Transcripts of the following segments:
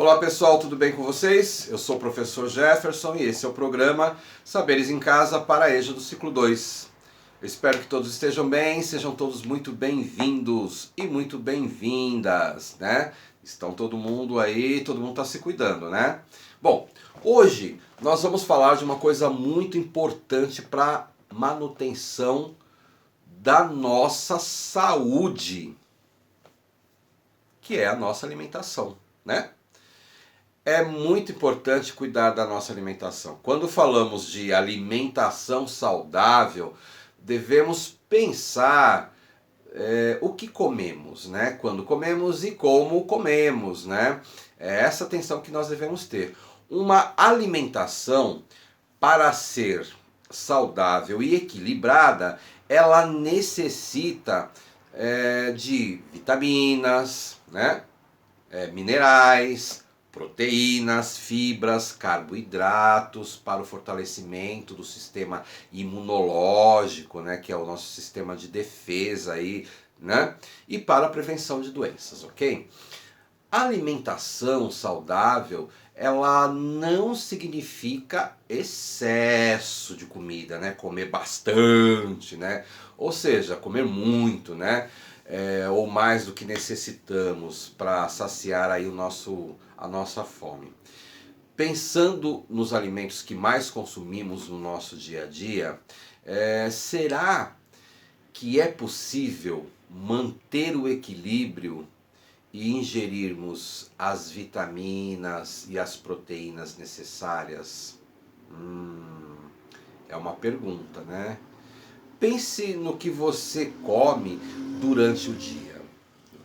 Olá pessoal, tudo bem com vocês? Eu sou o professor Jefferson e esse é o programa Saberes em Casa para a EJA do Ciclo 2. Eu espero que todos estejam bem, sejam todos muito bem-vindos e muito bem-vindas, né? Estão todo mundo aí, todo mundo está se cuidando, né? Bom, hoje nós vamos falar de uma coisa muito importante para manutenção da nossa saúde, que é a nossa alimentação, né? É muito importante cuidar da nossa alimentação. Quando falamos de alimentação saudável, devemos pensar o que comemos, né? Quando comemos e como comemos, né? É essa atenção que nós devemos ter. Uma alimentação, para ser saudável e equilibrada, ela necessita de vitaminas, né? Minerais, proteínas, fibras, carboidratos para o fortalecimento do sistema imunológico, né, que é o nosso sistema de defesa aí, né, e para a prevenção de doenças, ok? A alimentação saudável, ela não significa excesso de comida, né, comer bastante, né, ou seja, comer muito, né, ou mais do que necessitamos para saciar aí a nossa fome. Pensando nos alimentos que mais consumimos no nosso dia a dia, será que é possível manter o equilíbrio e ingerirmos as vitaminas e as proteínas necessárias? É uma pergunta, né? Pense no que você come durante o dia.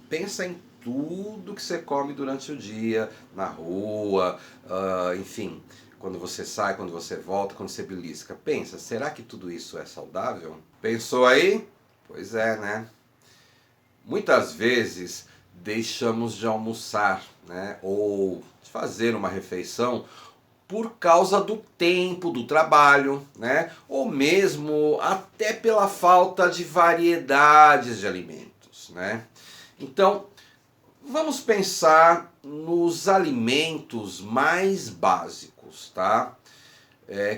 Pensa em tudo que você come durante o dia, na rua, enfim, quando você sai, quando você volta, quando você belisca. Pensa, será que tudo isso é saudável? Pensou aí? Pois é, né? Muitas vezes deixamos de almoçar, né, ou de fazer uma refeição por causa do tempo do trabalho, né? Ou mesmo até pela falta de variedades de alimentos, né? Então, vamos pensar nos alimentos mais básicos, tá?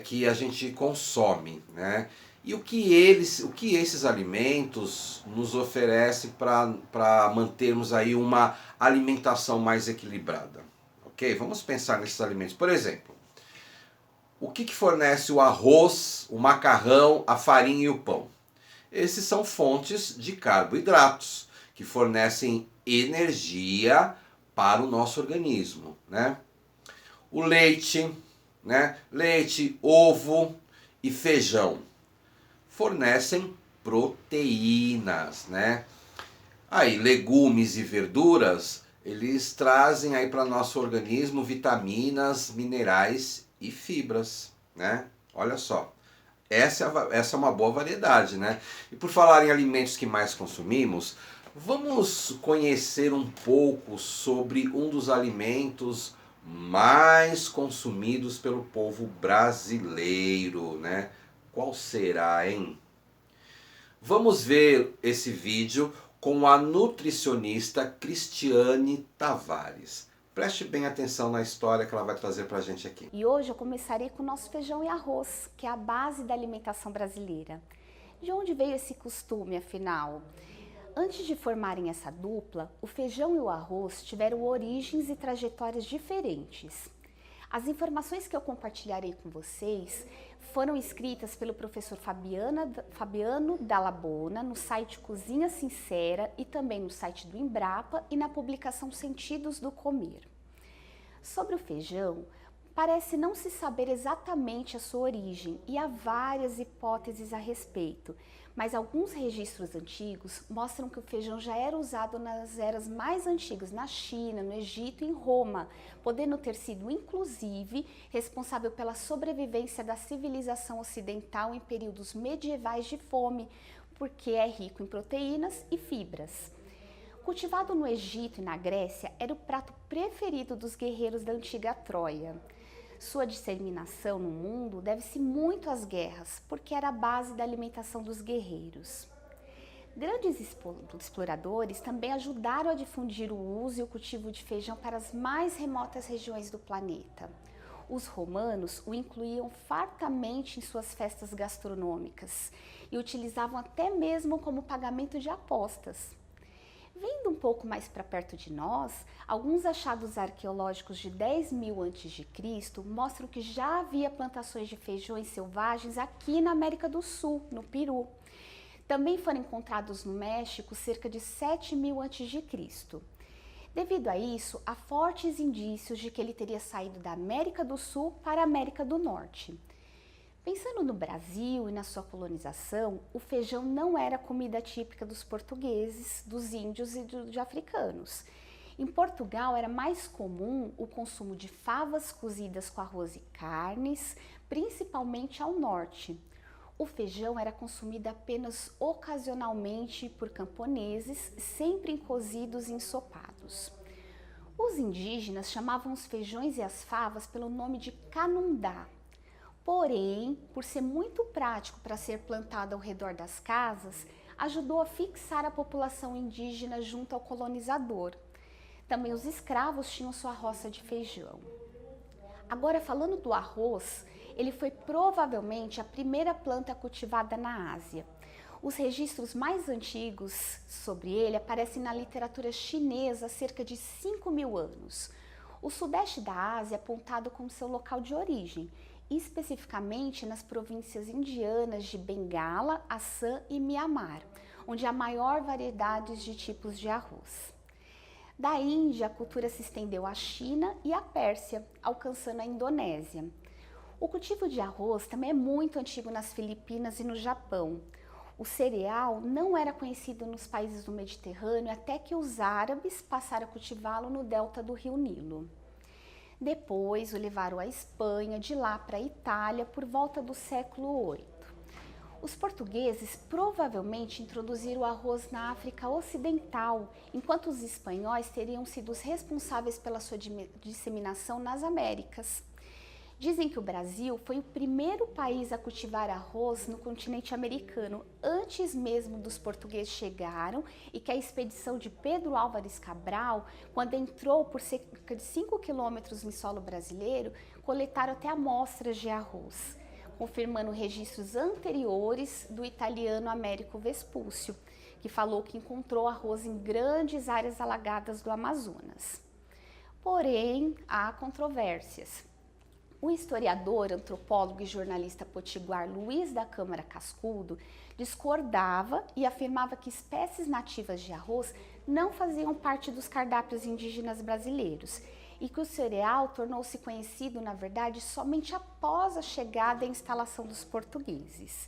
Que a gente consome, né? E o que esses alimentos nos oferecem para mantermos aí uma alimentação mais equilibrada, ok? Vamos pensar nesses alimentos. Por exemplo, o que fornece o arroz, o macarrão, a farinha e o pão? Esses são fontes de carboidratos que fornecem energia para o nosso organismo, né? O leite, né? Leite, ovo e feijão fornecem proteínas, né? Aí, legumes e verduras, eles trazem aí para nosso organismo vitaminas, minerais e fibras, né? Olha só, essa é uma boa variedade, né? E por falar em alimentos que mais consumimos, vamos conhecer um pouco sobre um dos alimentos mais consumidos pelo povo brasileiro, né? Qual será, hein? Vamos ver esse vídeo com a nutricionista Cristiane Tavares. Preste bem atenção na história que ela vai trazer pra gente aqui. E hoje eu começarei com o nosso feijão e arroz, que é a base da alimentação brasileira. De onde veio esse costume, afinal? Antes de formarem essa dupla, o feijão e o arroz tiveram origens e trajetórias diferentes. As informações que eu compartilharei com vocês foram escritas pelo professor Fabiano Dall'Abona no site Cozinha Sincera e também no site do Embrapa e na publicação Sentidos do Comer. Sobre o feijão, parece não se saber exatamente a sua origem e há várias hipóteses a respeito, mas alguns registros antigos mostram que o feijão já era usado nas eras mais antigas, na China, no Egito e em Roma, podendo ter sido inclusive responsável pela sobrevivência da civilização ocidental em períodos medievais de fome, porque é rico em proteínas e fibras. Cultivado no Egito e na Grécia, era o prato preferido dos guerreiros da antiga Troia. Sua disseminação no mundo deve-se muito às guerras, porque era a base da alimentação dos guerreiros. Grandes exploradores também ajudaram a difundir o uso e o cultivo de feijão para as mais remotas regiões do planeta. Os romanos o incluíam fartamente em suas festas gastronômicas e utilizavam até mesmo como pagamento de apostas. Vindo um pouco mais para perto de nós, alguns achados arqueológicos de 10.000 a.C. mostram que já havia plantações de feijões selvagens aqui na América do Sul, no Peru. Também foram encontrados no México cerca de 7.000 a.C. Devido a isso, há fortes indícios de que ele teria saído da América do Sul para a América do Norte. Pensando no Brasil e na sua colonização, o feijão não era comida típica dos portugueses, dos índios e de africanos. Em Portugal era mais comum o consumo de favas cozidas com arroz e carnes, principalmente ao norte. O feijão era consumido apenas ocasionalmente por camponeses, sempre cozidos e ensopados. Os indígenas chamavam os feijões e as favas pelo nome de canundá. Porém, por ser muito prático para ser plantado ao redor das casas, ajudou a fixar a população indígena junto ao colonizador. Também os escravos tinham sua roça de feijão. Agora, falando do arroz, ele foi provavelmente a primeira planta cultivada na Ásia. Os registros mais antigos sobre ele aparecem na literatura chinesa há cerca de 5.000 anos. O sudeste da Ásia é apontado como seu local de origem, especificamente nas províncias indianas de Bengala, Assam e Mianmar, onde há maior variedade de tipos de arroz. Da Índia, a cultura se estendeu à China e à Pérsia, alcançando a Indonésia. O cultivo de arroz também é muito antigo nas Filipinas e no Japão. O cereal não era conhecido nos países do Mediterrâneo até que os árabes passaram a cultivá-lo no delta do rio Nilo. Depois o levaram à Espanha, de lá para a Itália, por volta do século VIII. Os portugueses provavelmente introduziram o arroz na África Ocidental, enquanto os espanhóis teriam sido os responsáveis pela sua disseminação nas Américas. Dizem que o Brasil foi o primeiro país a cultivar arroz no continente americano, antes mesmo dos portugueses chegaram, e que a expedição de Pedro Álvares Cabral, quando entrou por cerca de 5 quilômetros em solo brasileiro, coletaram até amostras de arroz, confirmando registros anteriores do italiano Américo Vespúcio, que falou que encontrou arroz em grandes áreas alagadas do Amazonas. Porém, há controvérsias. O historiador, antropólogo e jornalista potiguar Luiz da Câmara Cascudo discordava e afirmava que espécies nativas de arroz não faziam parte dos cardápios indígenas brasileiros e que o cereal tornou-se conhecido, na verdade, somente após a chegada e instalação dos portugueses.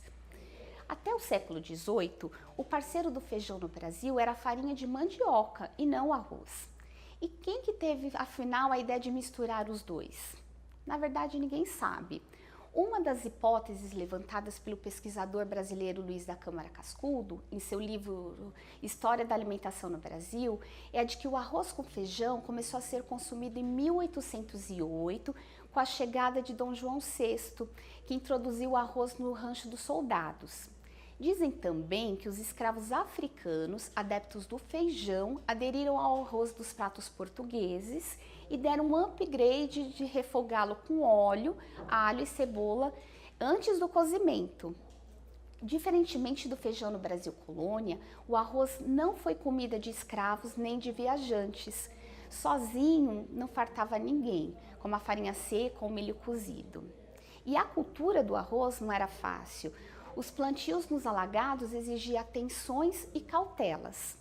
Até o século XVIII, o parceiro do feijão no Brasil era a farinha de mandioca e não o arroz. E quem que teve, afinal, a ideia de misturar os dois? Na verdade, ninguém sabe. Uma das hipóteses levantadas pelo pesquisador brasileiro Luiz da Câmara Cascudo, em seu livro História da Alimentação no Brasil, é a de que o arroz com feijão começou a ser consumido em 1808, com a chegada de Dom João VI, que introduziu o arroz no rancho dos soldados. Dizem também que os escravos africanos, adeptos do feijão, aderiram ao arroz dos pratos portugueses e deram um upgrade de refogá-lo com óleo, alho e cebola antes do cozimento. Diferentemente do feijão no Brasil colônia, o arroz não foi comida de escravos nem de viajantes. Sozinho não fartava ninguém, como a farinha seca ou milho cozido. E a cultura do arroz não era fácil. Os plantios nos alagados exigiam atenções e cautelas.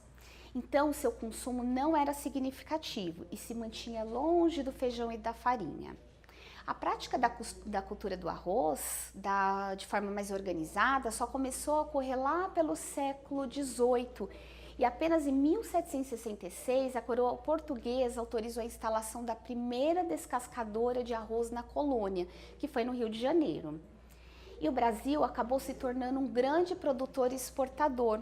Então, seu consumo não era significativo e se mantinha longe do feijão e da farinha. A prática da cultura do arroz, de forma mais organizada, só começou a ocorrer lá pelo século XVIII e apenas em 1766 a coroa portuguesa autorizou a instalação da primeira descascadora de arroz na colônia, que foi no Rio de Janeiro. E o Brasil acabou se tornando um grande produtor e exportador,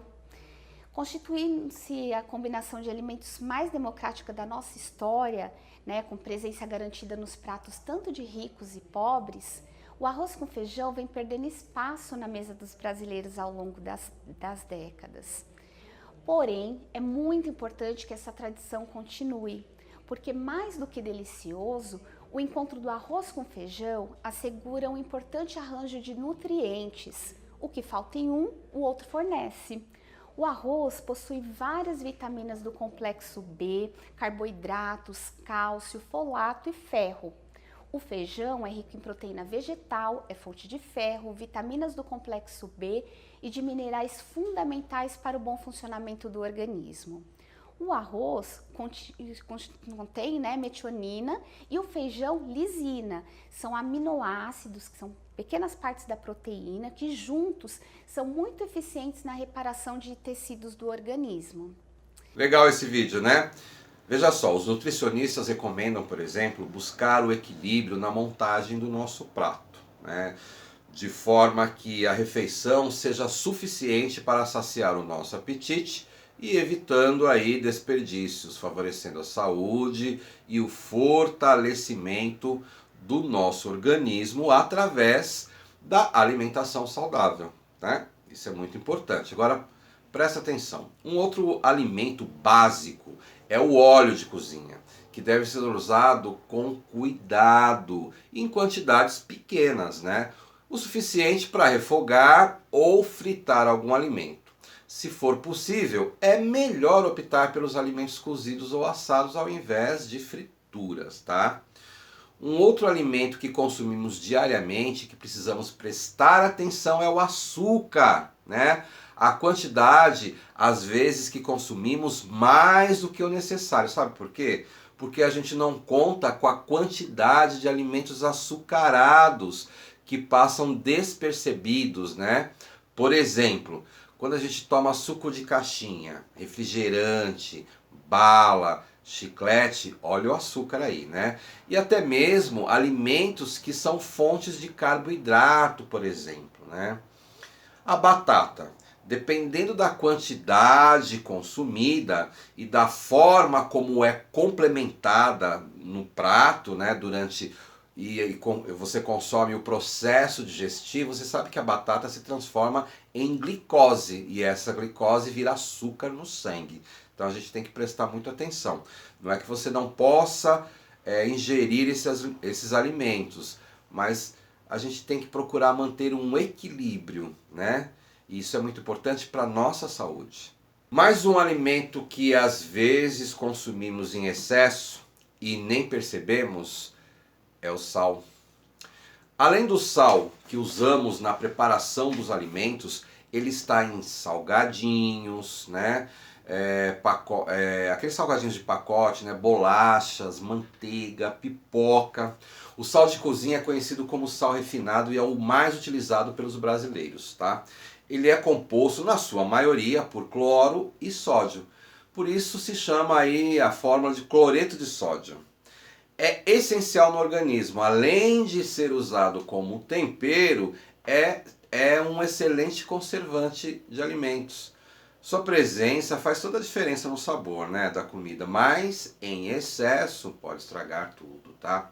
constituindo-se a combinação de alimentos mais democrática da nossa história, com presença garantida nos pratos tanto de ricos e pobres. O arroz com feijão vem perdendo espaço na mesa dos brasileiros ao longo das décadas. Porém, é muito importante que essa tradição continue, porque mais do que delicioso, o encontro do arroz com feijão assegura um importante arranjo de nutrientes. O que falta em um, o outro fornece. O arroz possui várias vitaminas do complexo B, carboidratos, cálcio, folato e ferro. O feijão é rico em proteína vegetal, é fonte de ferro, vitaminas do complexo B e de minerais fundamentais para o bom funcionamento do organismo. O arroz contém metionina e o feijão lisina. São aminoácidos, que são pequenas partes da proteína, que juntos são muito eficientes na reparação de tecidos do organismo. Legal esse vídeo, né? Veja só, os nutricionistas recomendam, por exemplo, buscar o equilíbrio na montagem do nosso prato, né? De forma que a refeição seja suficiente para saciar o nosso apetite e evitando aí desperdícios, favorecendo a saúde e o fortalecimento do nosso organismo através da alimentação saudável, né? Isso é muito importante. Agora, presta atenção. Um outro alimento básico é o óleo de cozinha, que deve ser usado com cuidado, em quantidades pequenas, né? O suficiente para refogar ou fritar algum alimento. Se for possível, é melhor optar pelos alimentos cozidos ou assados ao invés de frituras, tá? Um outro alimento que consumimos diariamente, que precisamos prestar atenção, é o açúcar, né? A quantidade, às vezes, que consumimos mais do que o necessário. Sabe por quê? Porque a gente não conta com a quantidade de alimentos açucarados que passam despercebidos, né? Por exemplo, quando a gente toma suco de caixinha, refrigerante, bala, chiclete, olha o açúcar aí, né? E até mesmo alimentos que são fontes de carboidrato, por exemplo, né? A batata, dependendo da quantidade consumida e da forma como é complementada no prato, né, durante você consome o processo digestivo, você sabe que a batata se transforma em glicose e essa glicose vira açúcar no sangue. Então a gente tem que prestar muita atenção. Não é que você não possa ingerir esses alimentos, mas a gente tem que procurar manter um equilíbrio, né? E isso é muito importante para a nossa saúde. Mais um alimento que às vezes consumimos em excesso e nem percebemos é o sal. Além do sal que usamos na preparação dos alimentos, ele está em salgadinhos, né? Aqueles salgadinhos de pacote, né? Bolachas, manteiga, pipoca. O sal de cozinha é conhecido como sal refinado e é o mais utilizado pelos brasileiros, tá? Ele é composto, na sua maioria, por cloro e sódio. Por isso se chama aí a fórmula de cloreto de sódio. É essencial no organismo, além de ser usado como tempero, é um excelente conservante de alimentos. Sua presença faz toda a diferença no sabor, né, da comida, mas em excesso pode estragar tudo, tá?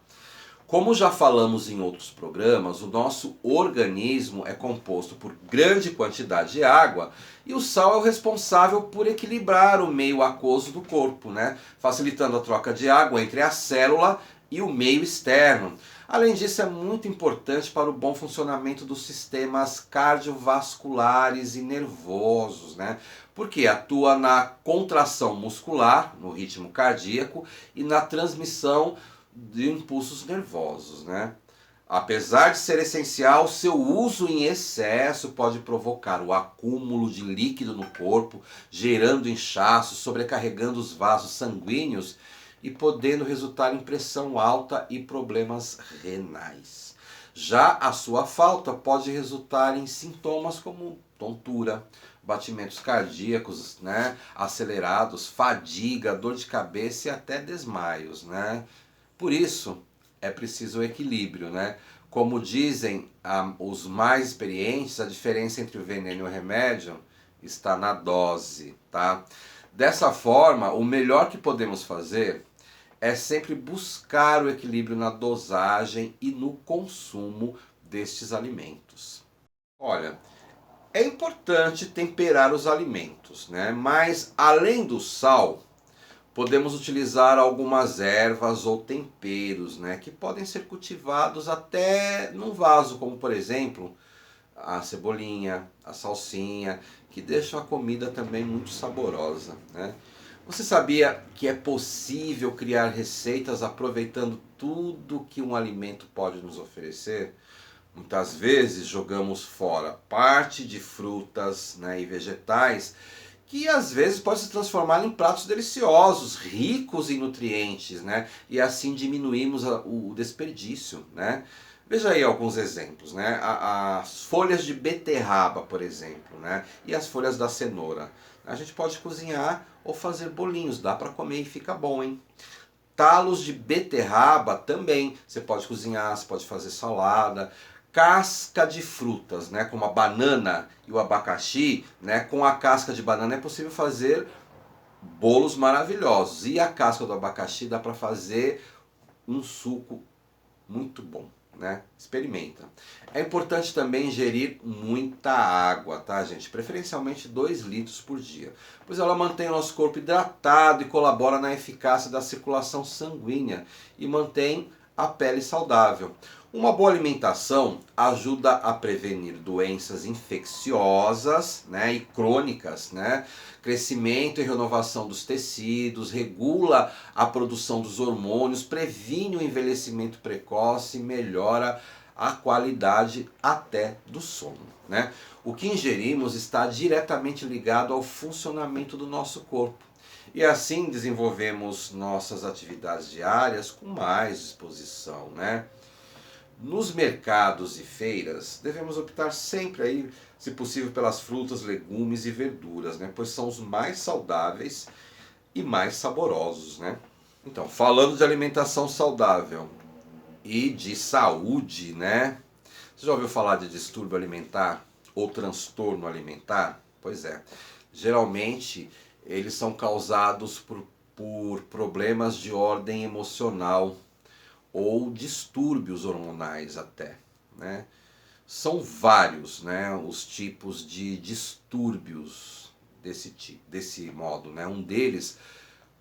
Como já falamos em outros programas, o nosso organismo é composto por grande quantidade de água e o sal é o responsável por equilibrar o meio aquoso do corpo, né? Facilitando a troca de água entre a célula e o meio externo. Além disso, é muito importante para o bom funcionamento dos sistemas cardiovasculares e nervosos, né? Porque atua na contração muscular, no ritmo cardíaco e na transmissão de impulsos nervosos, né? Apesar de ser essencial, seu uso em excesso pode provocar o acúmulo de líquido no corpo, gerando inchaço, sobrecarregando os vasos sanguíneos e podendo resultar em pressão alta e problemas renais. Já a sua falta pode resultar em sintomas como tontura, batimentos cardíacos, né, acelerados, fadiga, dor de cabeça e até desmaios, né? Por isso, é preciso equilíbrio, né? Como dizem os mais experientes, a diferença entre o veneno e o remédio está na dose, tá? Dessa forma, o melhor que podemos fazer é sempre buscar o equilíbrio na dosagem e no consumo destes alimentos. Olha, É importante temperar os alimentos, né? Mas além do sal, podemos utilizar algumas ervas ou temperos, né? Que podem ser cultivados até num vaso, como por exemplo a cebolinha, a salsinha, que deixam a comida também muito saborosa, né? Você sabia que é possível criar receitas aproveitando tudo que um alimento pode nos oferecer? Muitas vezes jogamos fora parte de frutas, né, e vegetais que às vezes pode se transformar em pratos deliciosos, ricos em nutrientes, né? E assim diminuímos o desperdício, né? Veja aí alguns exemplos, né? As folhas de beterraba, por exemplo, né? E as folhas da cenoura. A gente pode cozinhar ou fazer bolinhos, dá para comer e fica bom, hein? Talos de beterraba também, você pode cozinhar, você pode fazer salada. Casca de frutas, né, como a banana e o abacaxi, né, com a casca de banana é possível fazer bolos maravilhosos. E a casca do abacaxi dá para fazer um suco muito bom, né? Experimenta. É importante também ingerir muita água, tá, gente? Preferencialmente 2 litros por dia, pois ela mantém o nosso corpo hidratado e colabora na eficácia da circulação sanguínea e mantém a pele saudável. Uma boa alimentação ajuda a prevenir doenças infecciosas, né, e crônicas, né? Crescimento e renovação dos tecidos, regula a produção dos hormônios, previne o envelhecimento precoce e melhora a qualidade até do sono, né? O que ingerimos está diretamente ligado ao funcionamento do nosso corpo. E assim desenvolvemos nossas atividades diárias com mais disposição, né? Nos mercados e feiras, devemos optar sempre aí, se possível, pelas frutas, legumes e verduras, né? Pois são os mais saudáveis e mais saborosos, né? Então, falando de alimentação saudável e de saúde, né? Você já ouviu falar de distúrbio alimentar ou transtorno alimentar? Pois é. Geralmente, eles são causados por problemas de ordem emocional ou distúrbios hormonais até, né? São vários, né, os tipos de distúrbios desse modo, né? Um deles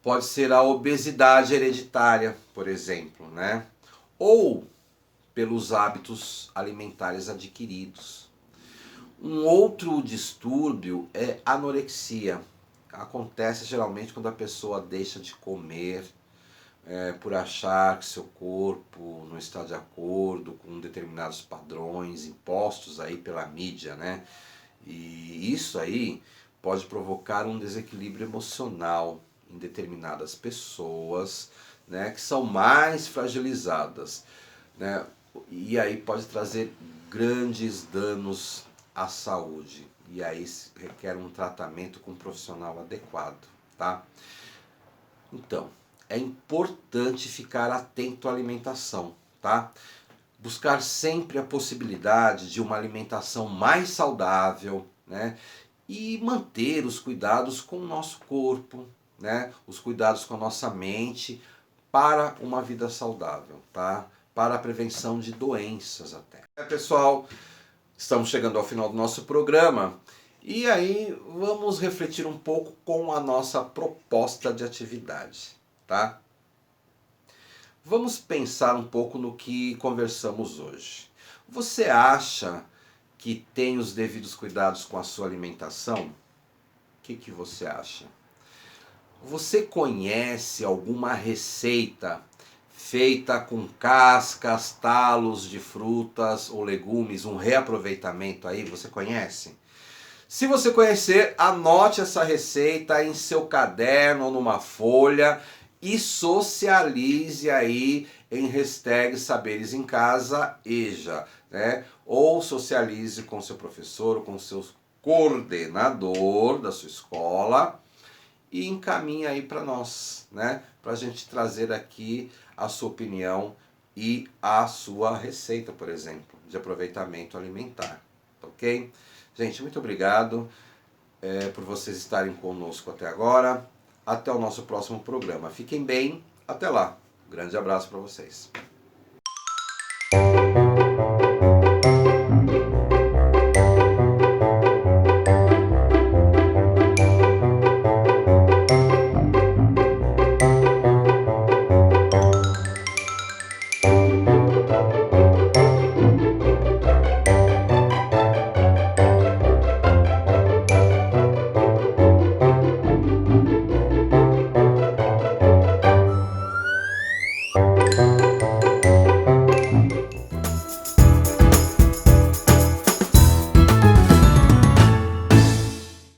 pode ser a obesidade hereditária, por exemplo, né? Ou pelos hábitos alimentares adquiridos. Um outro distúrbio é anorexia. Acontece geralmente quando a pessoa deixa de comer por achar que seu corpo não está de acordo com determinados padrões impostos aí pela mídia, né? E isso aí pode provocar um desequilíbrio emocional em determinadas pessoas, né, que são mais fragilizadas, né? E aí pode trazer grandes danos à saúde. E aí requer um tratamento com um profissional adequado, tá? Então, é importante ficar atento à alimentação, tá? Buscar sempre a possibilidade de uma alimentação mais saudável, né? E manter os cuidados com o nosso corpo, né? Os cuidados com a nossa mente para uma vida saudável, tá? Para a prevenção de doenças até. Pessoal, estamos chegando ao final do nosso programa e aí vamos refletir um pouco com a nossa proposta de atividade, tá? Vamos pensar um pouco no que conversamos hoje. Você acha que tem os devidos cuidados com a sua alimentação? O que você acha? Você conhece alguma receita feita com cascas, talos de frutas ou legumes, um reaproveitamento aí? Você conhece? Se você conhecer, anote essa receita em seu caderno ou numa folha e socialize aí em hashtag Saberes em Casa EJA, né? Ou socialize com seu professor ou com seu coordenador da sua escola e encaminhe aí para nós, né? Para a gente trazer aqui a sua opinião e a sua receita, por exemplo, de aproveitamento alimentar, ok? Gente, muito obrigado por vocês estarem conosco até agora. Até o nosso próximo programa. Fiquem bem. Até lá. Um grande abraço para vocês.